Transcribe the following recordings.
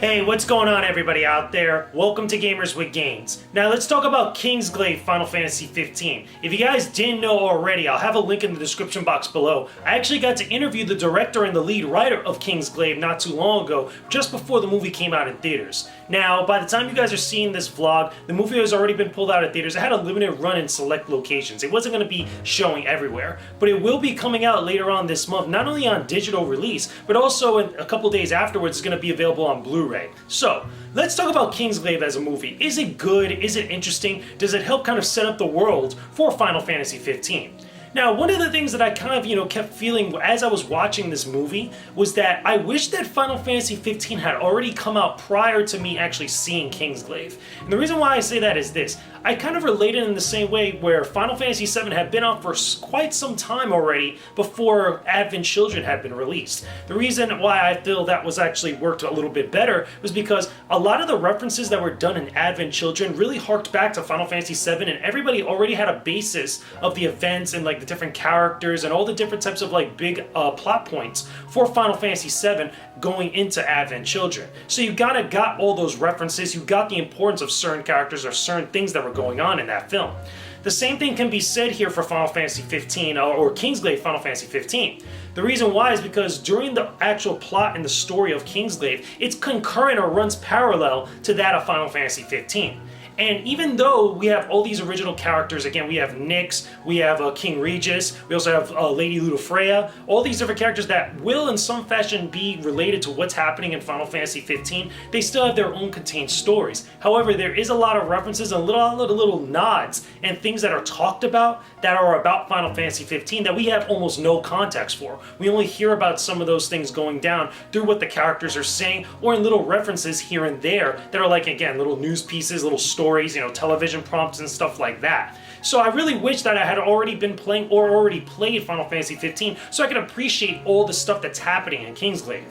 Hey, what's going on everybody out there? Welcome to Gamers with Gains. Now let's talk about Kingsglaive Final Fantasy 15. If you guys didn't know already, I'll have a link in the description box below. I actually got to interview the director and the lead writer of Kingsglaive not too long ago, just before the movie came out in theaters. Now, by the time you guys are seeing this vlog, the movie has already been pulled out of theaters. It had a limited run in select locations. It wasn't going to be showing everywhere, but it will be coming out later on this month, not only on digital release, but also in a couple days afterwards it's going to be available on Blu-ray. So, let's talk about Kingsglaive as a movie. Is it good? Is it interesting? Does it help kind of set up the world for Final Fantasy 15? Now, one of the things that I kind of, kept feeling as I was watching this movie was that I wish that Final Fantasy 15 had already come out prior to me actually seeing Kingsglaive. And the reason why I say that is this. I kind of related in the same way where Final Fantasy 7 had been out for quite some time already before Advent Children had been released. The reason why I feel that was actually worked a little bit better was because a lot of the references that were done in Advent Children really harked back to Final Fantasy 7, and everybody already had a basis of the events and the different characters and all the different types of big plot points for Final Fantasy 7 going into Advent Children. So you got all those references, you got the importance of certain characters or certain things that were going on in that film. The same thing can be said here for Final Fantasy 15 or Kingsglaive Final Fantasy 15. The reason why is because during the actual plot and the story of Kingsglaive, it's concurrent or runs parallel to that of Final Fantasy 15. And even though we have all these original characters, again, we have Nyx, we have King Regis, we also have Lady Ludofreya, all these different characters that will in some fashion be related to what's happening in Final Fantasy 15, they still have their own contained stories. However, there is a lot of references and little nods and things that are talked about that are about Final Fantasy 15 that we have almost no context for. We only hear about some of those things going down through what the characters are saying or in little references here and there that are again, little news pieces, little stories, television prompts and stuff like that. So I really wish that I had already been playing or already played Final Fantasy 15 so I could appreciate all the stuff that's happening in Kingsglaive.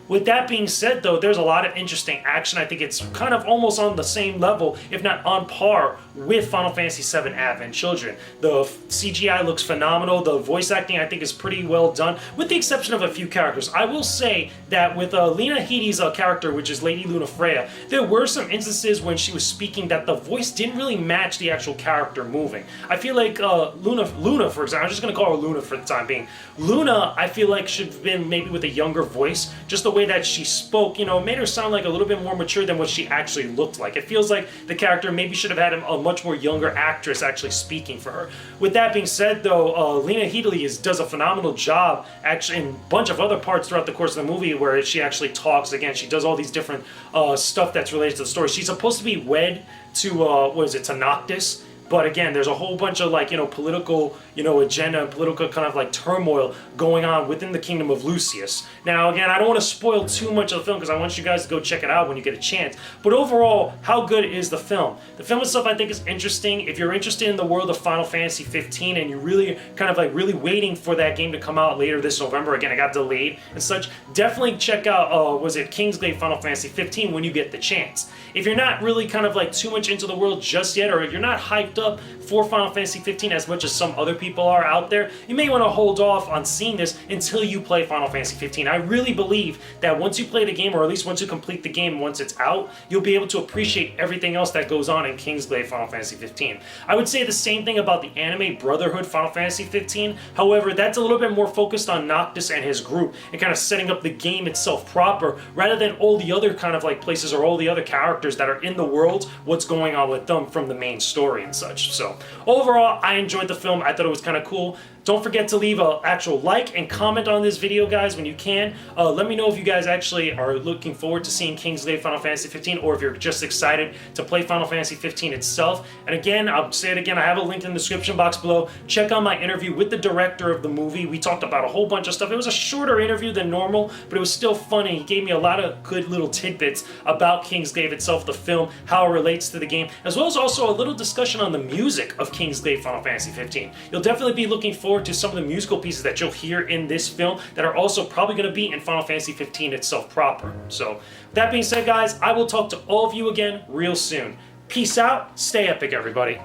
With that being said though, there's a lot of interesting action. I think it's kind of almost on the same level, if not on par, with Final Fantasy VII Advent Children. The CGI looks phenomenal, the voice acting I think is pretty well done, with the exception of a few characters. I will say that with Lena Headey's character, which is Lady Lunafreya, there were some instances when she was speaking that the voice didn't really match the actual character moving. I feel like Luna, for example, I'm just going to call her Luna for the time being. Luna, I feel like should have been maybe with a younger voice, just the way that she spoke, made her sound like a little bit more mature than what she actually looked like. It feels like the character maybe should have had a much more younger actress actually speaking for her. With that being said though, Lena Headey does a phenomenal job actually in a bunch of other parts throughout the course of the movie where she actually talks. Again, she does all these different stuff that's related to the story. She's supposed to be wed to, to Noctis. But again, there's a whole bunch of political, agenda, political kind of turmoil going on within the kingdom of Lucius. Now, again, I don't want to spoil too much of the film because I want you guys to go check it out when you get a chance. But overall, how good is the film? The film itself, I think, is interesting. If you're interested in the world of Final Fantasy 15 and you really kind of really waiting for that game to come out later this November, again, it got delayed and such, definitely check out, Kingsglaive Final Fantasy 15 when you get the chance. If you're not really kind of too much into the world just yet, or if you're not hyped up for Final Fantasy 15 as much as some other people are out there, you may want to hold off on seeing this until you play Final Fantasy 15. I really believe that once you play the game, or at least once you complete the game, once it's out, you'll be able to appreciate everything else that goes on in Kingsglaive Final Fantasy 15. I would say the same thing about the anime Brotherhood Final Fantasy 15. However, that's a little bit more focused on Noctis and his group and kind of setting up the game itself proper, rather than all the other kind of places or all the other characters that are in the world, what's going on with them from the main story and such. So overall, I enjoyed the film. I thought it was kind of cool. Don't forget to leave an actual like and comment on this video, guys, when you can. Let me know if you guys actually are looking forward to seeing Kingsglaive Final Fantasy 15, or if you're just excited to play Final Fantasy 15 itself. And again, I'll say it again, I have a link in the description box below. Check out my interview with the director of the movie. We talked about a whole bunch of stuff. It was a shorter interview than normal, but it was still funny. He gave me a lot of good little tidbits about Kingsglaive itself, the film, how it relates to the game, as well as also a little discussion on the music of Kingsglaive Final Fantasy 15. You'll definitely be looking forward to some of the musical pieces that you'll hear in this film that are also probably going to be in Final Fantasy 15 itself proper. So, with that being said, guys, I will talk to all of you again real soon. Peace out, stay epic, everybody.